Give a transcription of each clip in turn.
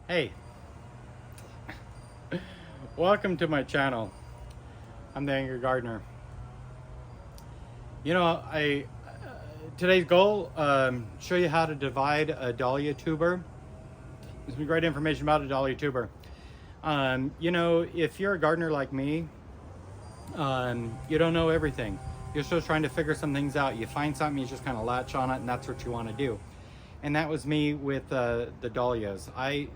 Hey, welcome to my channel. I'm the Angry Gardener. You know, today's goal, show you how to divide a dahlia tuber. There's some great information about a dahlia tuber. You know, if you're a gardener like me, you don't know everything. You're still trying to figure some things out. You find something, you just kind of latch on it, and that's what you want to do. And that was me with the dahlias. I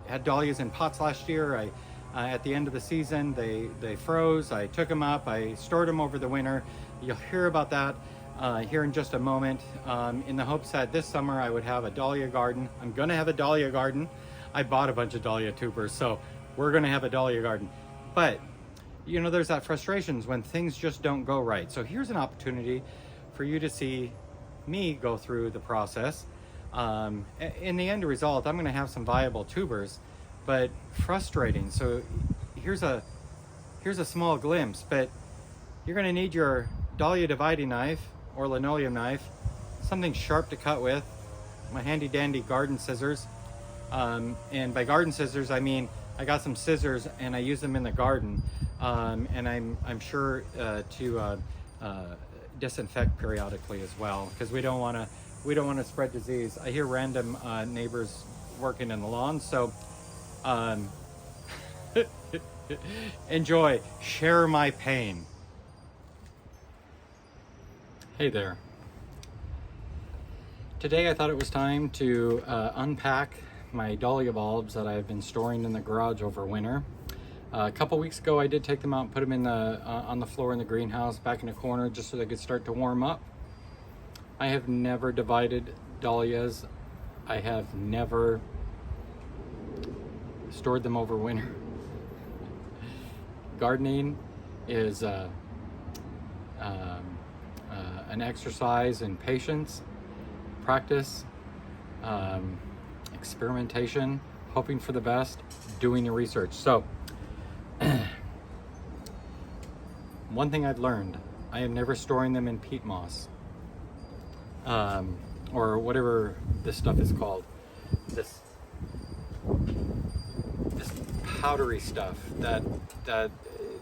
had dahlias in pots last year. At the end of the season, they froze. I took them up. I stored them over the winter. You'll hear about that here in just a moment, in the hopes that this summer I would have a dahlia garden. I'm going to have a dahlia garden. I bought a bunch of dahlia tubers, so we're going to have a dahlia garden. But, you know, there's that frustrations when things just don't go right. So here's an opportunity for you to see me go through the process. In the end result, I'm going to have some viable tubers, but frustrating. So here's a small glimpse, but you're going to need your dahlia dividing knife or linoleum knife, something sharp to cut with, my handy dandy garden scissors. And by garden scissors, I mean I got some scissors and I use them in the garden, and I'm sure to disinfect periodically as well, because we don't want to spread disease. I hear random neighbors working in the lawn, so enjoy, share my pain. Hey there. Today I thought it was time to unpack my dahlia bulbs that I've been storing in the garage over winter. A couple weeks ago I did take them out and put them in on the floor in the greenhouse back in the corner just so they could start to warm up. I have never divided dahlias. I have never stored them over winter. Gardening is an exercise in patience, practice, experimentation, hoping for the best, doing your research. So one thing I've learned, I am never storing them in peat moss, or whatever this stuff is called. This powdery stuff that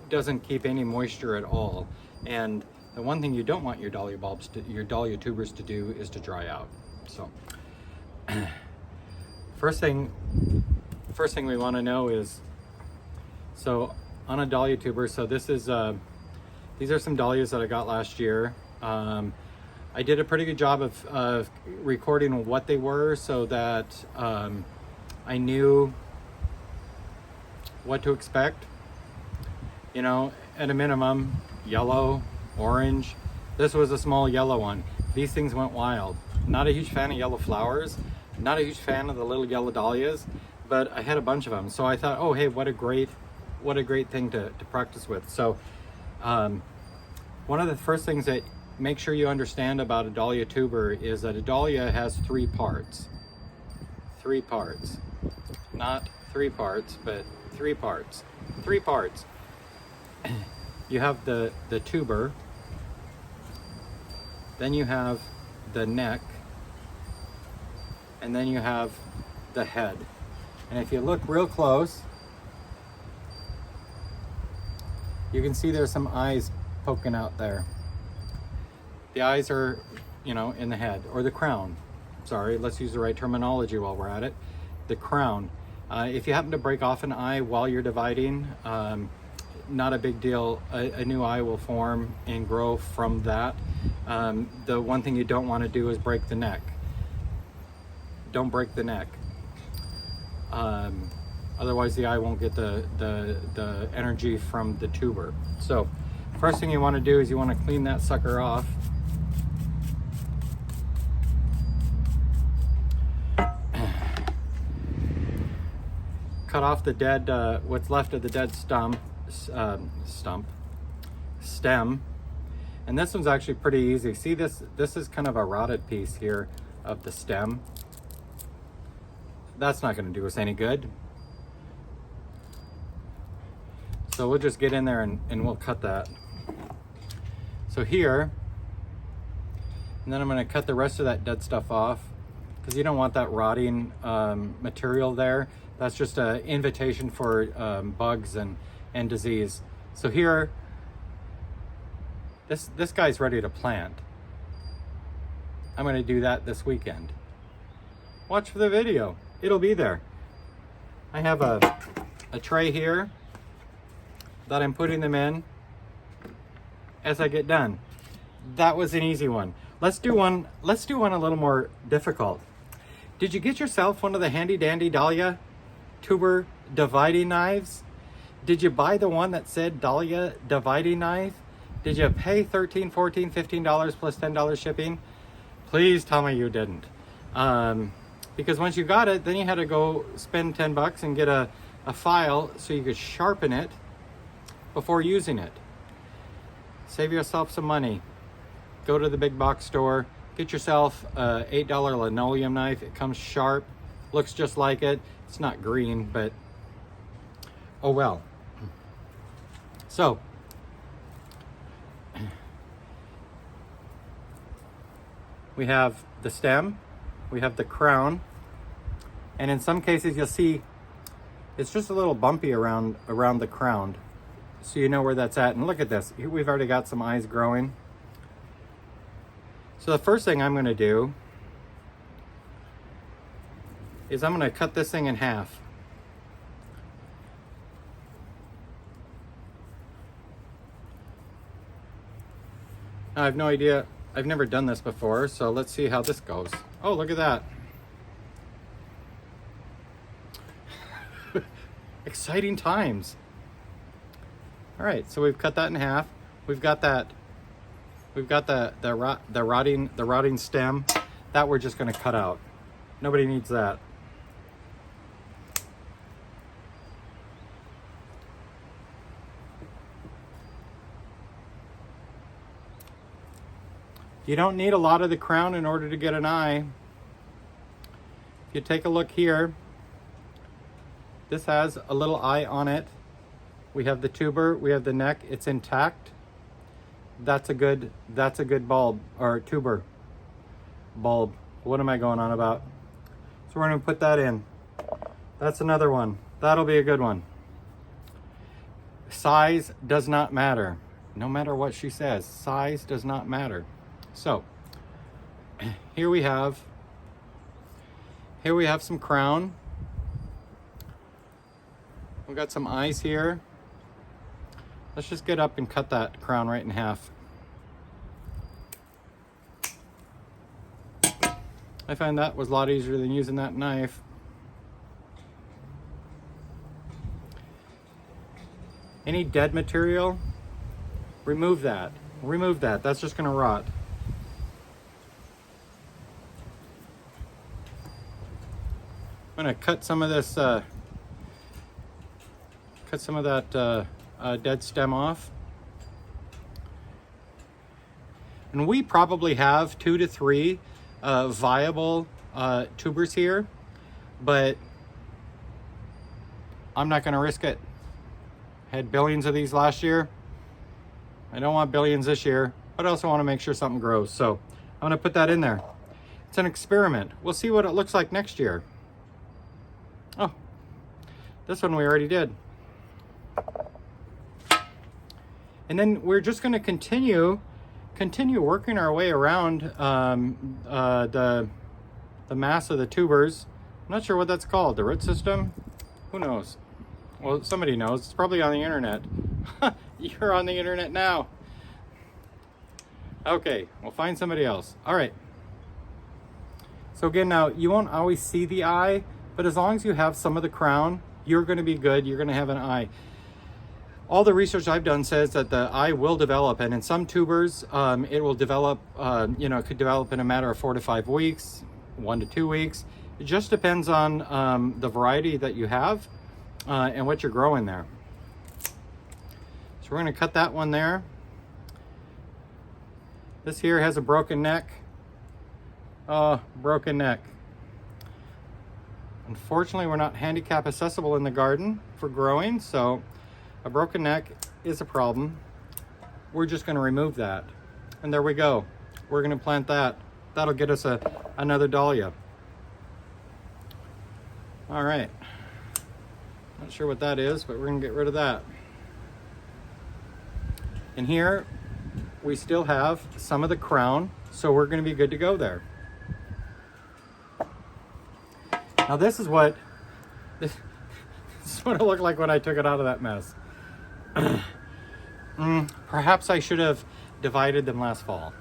doesn't keep any moisture at all. And the one thing you don't want your dahlia bulbs your dahlia tubers to do is to dry out. So first thing we want to know is, so on a dahlia tuber, so this is these are some dahlias that I got last year. I did a pretty good job of recording what they were so that I knew what to expect. You know, at a minimum, yellow, orange. This was a small yellow one. These things went wild. Not a huge fan of yellow flowers, not a huge fan of the little yellow dahlias, but I had a bunch of them. So I thought, oh hey, what a great thing to practice with. So one of the first things that make sure you understand about a dahlia tuber is that a dahlia has three parts. Three parts. Not three parts, but three parts. Three parts. You have the tuber, then you have the neck, and then you have the head. And if you look real close, you can see there's some eyes poking out there. The eyes are, you know, in the head, or the crown. Sorry, let's use the right terminology while we're at it. The crown. If you happen to break off an eye while you're dividing, not a big deal. A new eye will form and grow from that. The one thing you don't want to do is break the neck. Don't break the neck. Otherwise the eye won't get the energy from the tuber. So first thing you want to do is you want to clean that sucker off. Cut off the dead, what's left of the dead stem. And this one's actually pretty easy. See, this is kind of a rotted piece here of the stem. That's not going to do us any good. So we'll just get in there and we'll cut that. So here, and then I'm going to cut the rest of that dead stuff off, because you don't want that rotting material there. That's just an invitation for bugs and disease. So here, this guy's ready to plant. I'm going to do that this weekend. Watch for the video. It'll be there. I have a tray here that I'm putting them in as I get done. That was an easy one. Let's do one a little more difficult. Did you get yourself one of the handy dandy Dahlia tuber dividing knives? Did you buy the one that said Dahlia dividing knife? Did you pay $13, $14, $15 plus $10 shipping? Please tell me you didn't. Because once you got it, then you had to go spend 10 bucks and get a file so you could sharpen it before using it. Save yourself some money. Go to the big box store, get yourself a $8 linoleum knife. It comes sharp, looks just like it. It's not green, but oh well. So, we have the stem, we have the crown, and in some cases you'll see it's just a little bumpy around the crown, so you know where that's at. And look at this, here we've already got some eyes growing. So the first thing I'm going to do is I'm going to cut this thing in half. Now, I have no idea, I've never done this before, so let's see how this goes. Oh, look at that. Exciting times. All right, so we've cut that in half. We've got the rotting stem that we're just going to cut out. Nobody needs that. You don't need a lot of the crown in order to get an eye. If you take a look here, this has a little eye on it. We have the tuber, we have the neck, it's intact. That's a good bulb, or tuber bulb. What am I going on about? So we're going to put that in. That's another one. That'll be a good one. Size does not matter. No matter what she says, size does not matter. So here we have some crown. We've got some eyes here. Let's just get up and cut that crown right in half. I find that was a lot easier than using that knife. Any dead material, remove that. Remove that. That's just going to rot. I'm going to cut some of this, cut some of that dead stem off. And we probably have 2 to 3 viable tubers here, but I'm not going to risk it. I had billions of these last year. I don't want billions this year, but I also want to make sure something grows. So I'm going to put that in there. It's an experiment. We'll see what it looks like next year. Oh, this one we already did. And then we're just going to continue working our way around the mass of the tubers. I'm not sure what that's called. The root system? Who knows? Well, somebody knows. It's probably on the internet. You're on the internet now. Okay, we'll find somebody else. All right. So again, now you won't always see the eye, but as long as you have some of the crown, you're going to be good. You're going to have an eye. All the research I've done says that the eye will develop, and in some tubers, it will develop, it could develop in a matter of 4 to 5 weeks, 1 to 2 weeks. It just depends on the variety that you have and what you're growing there. So we're going to cut that one there. This here has a broken neck. Oh, broken neck. Unfortunately, we're not handicap accessible in the garden for growing, so a broken neck is a problem. We're just going to remove that. And there we go. We're going to plant that. That'll get us another dahlia. All right. Not sure what that is, but we're gonna get rid of that. And here we still have some of the crown, so we're gonna be good to go there. Now this is what it looked like when I took it out of that mess. Perhaps I should have divided them last fall.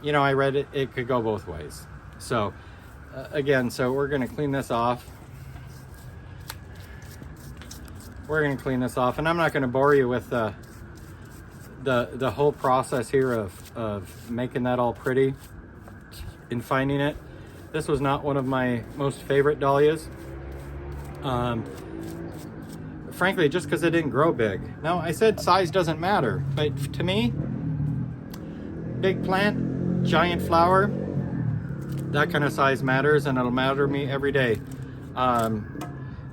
You know, I read it could go both ways. So again, so we're gonna clean this off. We're gonna clean this off, and I'm not gonna bore you with the whole process here of making that all pretty and finding it. This was not one of my most favorite dahlias. Frankly, just because it didn't grow big. Now, I said size doesn't matter, but to me, big plant, giant flower, that kind of size matters, and it'll matter to me every day.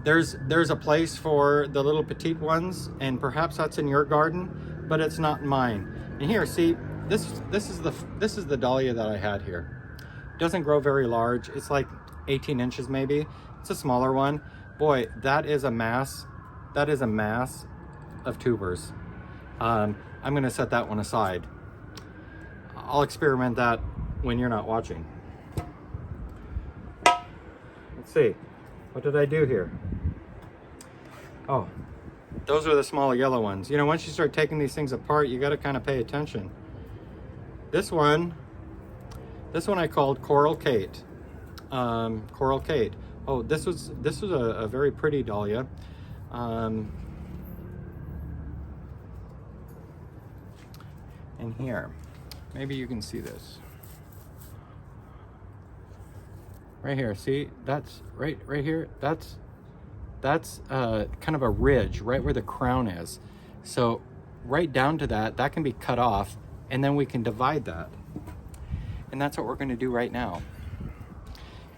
There's a place for the little petite ones, and perhaps that's in your garden, but it's not in mine. And here, see, this is the dahlia that I had here. It doesn't grow very large. It's like 18 inches maybe. It's a smaller one. Boy, that is a mass. That is a mass of tubers. I'm gonna set that one aside. I'll experiment that when you're not watching. Let's see, what did I do here? Oh, those are the small yellow ones. You know, once you start taking these things apart, you gotta kind of pay attention. This one I called Coral Kate. Coral Kate. Oh, this was a very pretty dahlia. In here, maybe you can see this. Right here, see, that's right here. That's kind of a ridge right where the crown is. So right down to that can be cut off, and then we can divide that. And that's what we're going to do right now.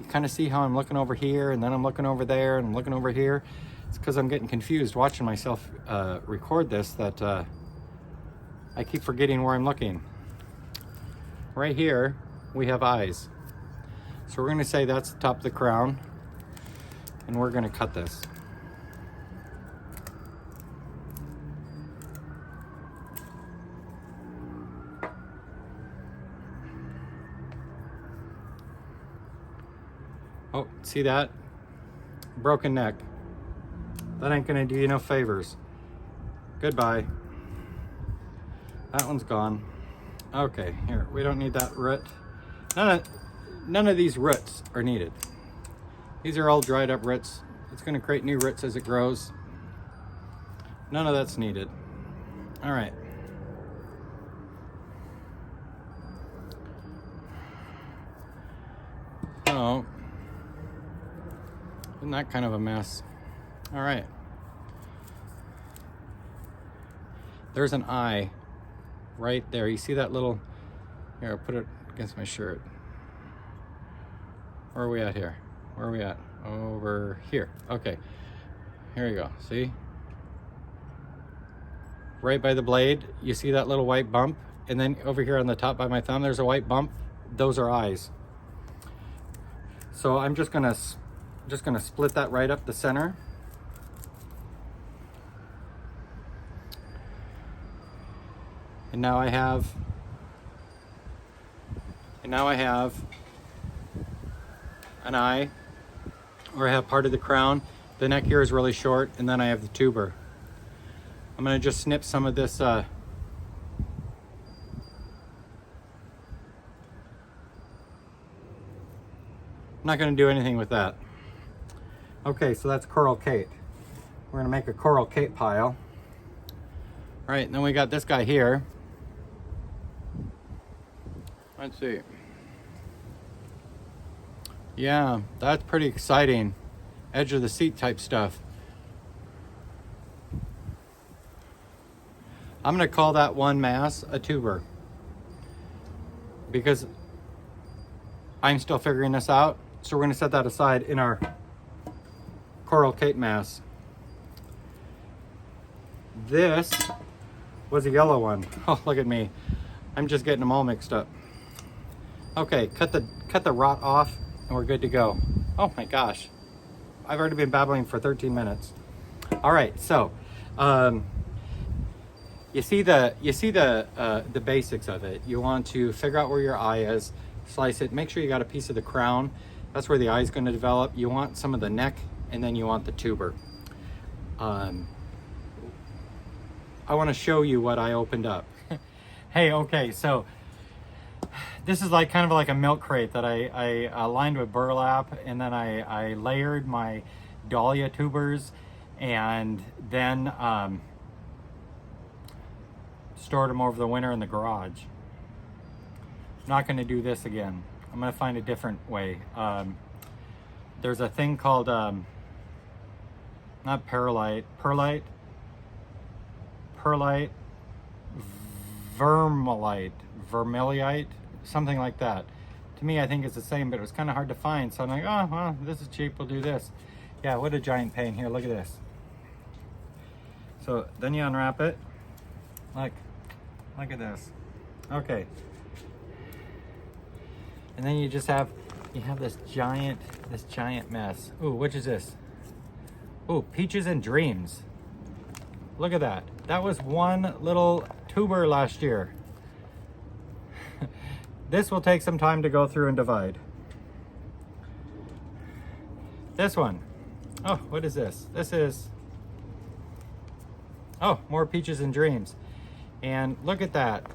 You kind of see how I'm looking over here, and then I'm looking over there, and I'm looking over here. It's because I'm getting confused watching myself record this that I keep forgetting where I'm looking. Right here, we have eyes. So we're going to say that's the top of the crown, and we're going to cut this. Oh, see that? Broken neck. That ain't gonna do you no favors. Goodbye. That one's gone. Okay, here, we don't need that root. None of these roots are needed. These are all dried up roots. It's gonna create new roots as it grows. None of that's needed. All right. So, isn't that kind of a mess? All right. There's an eye right there. You see that little, here, I'll put it against my shirt. Where are we at here? Where are we at? Over here. Okay. Here you go. See? Right by the blade, you see that little white bump? And then over here on the top by my thumb, there's a white bump. Those are eyes. So I'm just gonna split that right up the center. And now I have an eye, or I have part of the crown. The neck here is really short, and then I have the tuber. I'm gonna just snip some of this I'm not gonna do anything with that. Okay, so that's Coral Kate. We're gonna make a Coral Kate pile. All right, and then we got this guy here. Let's see. Yeah, that's pretty exciting. Edge of the seat type stuff. I'm gonna call that one mass a tuber, because I'm still figuring this out. So we're gonna set that aside in our Coral Kate mass. This was a yellow one. Oh, look at me. I'm just getting them all mixed up. Okay, cut the rot off, and we're good to go. Oh my gosh. I've already been babbling for 13 minutes. All right, so you see the basics of it. You want to figure out where your eye is, slice it, make sure you got a piece of the crown. That's where the eye is going to develop. You want some of the neck, and then you want the tuber. I want to show you what I opened up. Hey, okay, so this is like kind of like a milk crate that I lined with burlap, and then I layered my dahlia tubers, and then stored them over the winter in the garage. I'm not going to do this again. I'm going to find a different way. There's a thing called not perlite, vermilite, something like that. To me, I think it's the same, but it was kind of hard to find. So I'm like, oh, well, this is cheap. We'll do this. Yeah, what a giant pain. Here, look at this. So then you unwrap it. Look at this. Okay. And then you just have, this giant mess. Ooh, which is this? Ooh, Peaches and Dreams. Look at that. That was one little tuber last year. This will take some time to go through and divide. This one. Oh, what is this? This is, oh, more Peaches and Dreams. And look at that.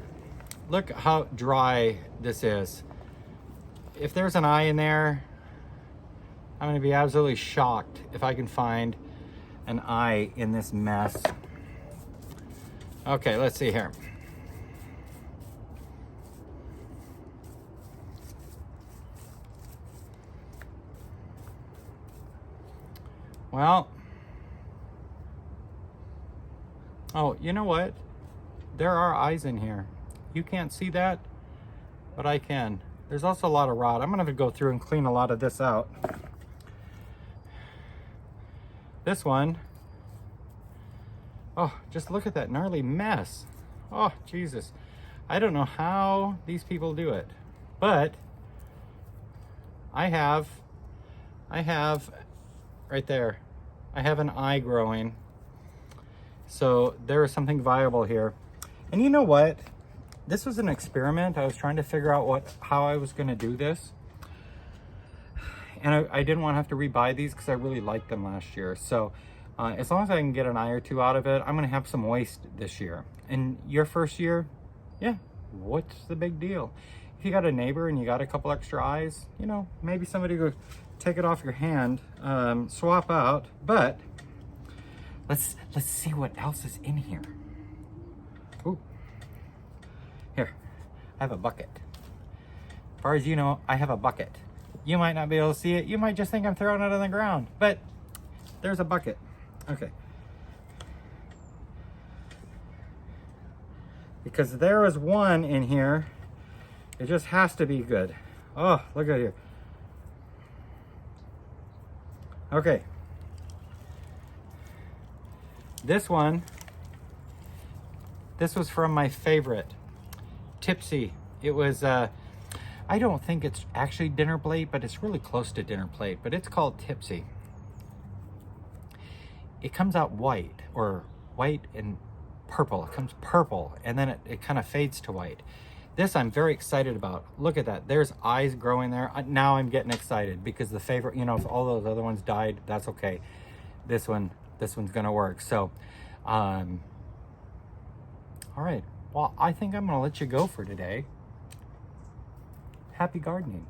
Look how dry this is. If there's an eye in there, I'm going to be absolutely shocked if I can find an eye in this mess. Okay, let's see here. Well, oh, you know what? There are eyes in here. You can't see that, but I can. There's also a lot of rot. I'm gonna have to go through and clean a lot of this out. This one, oh, just look at that gnarly mess. Oh, Jesus. I don't know how these people do it, but I have right there, I have an eye growing. So there is something viable here. And you know what? This was an experiment. I was trying to figure out how I was going to do this. And I didn't want to have to rebuy these because I really liked them last year. So as long as I can get an eye or two out of it, I'm going to have some waste this year. And your first year, yeah, what's the big deal? If you got a neighbor and you got a couple extra eyes, you know, maybe somebody go take it off your hand, swap out. But let's see what else is in here. Ooh. Here, I have a bucket. As far as you know, I have a bucket. You might not be able to see it. You might just think I'm throwing it on the ground, but there's a bucket. Okay. Because there is one in here. It just has to be good. Oh, look at here. Okay. This one, this was from my favorite, Tipsy. It was, I don't think it's actually dinner plate, but it's really close to dinner plate, but it's called Tipsy. It comes out white, or white and purple. It comes purple, and then it kind of fades to white. This I'm very excited about. Look at that. There's eyes growing there. Now I'm getting excited because the favorite, you know, if all those other ones died, that's okay. This one's gonna work. So, all right. Well, I think I'm gonna let you go for today. Happy gardening.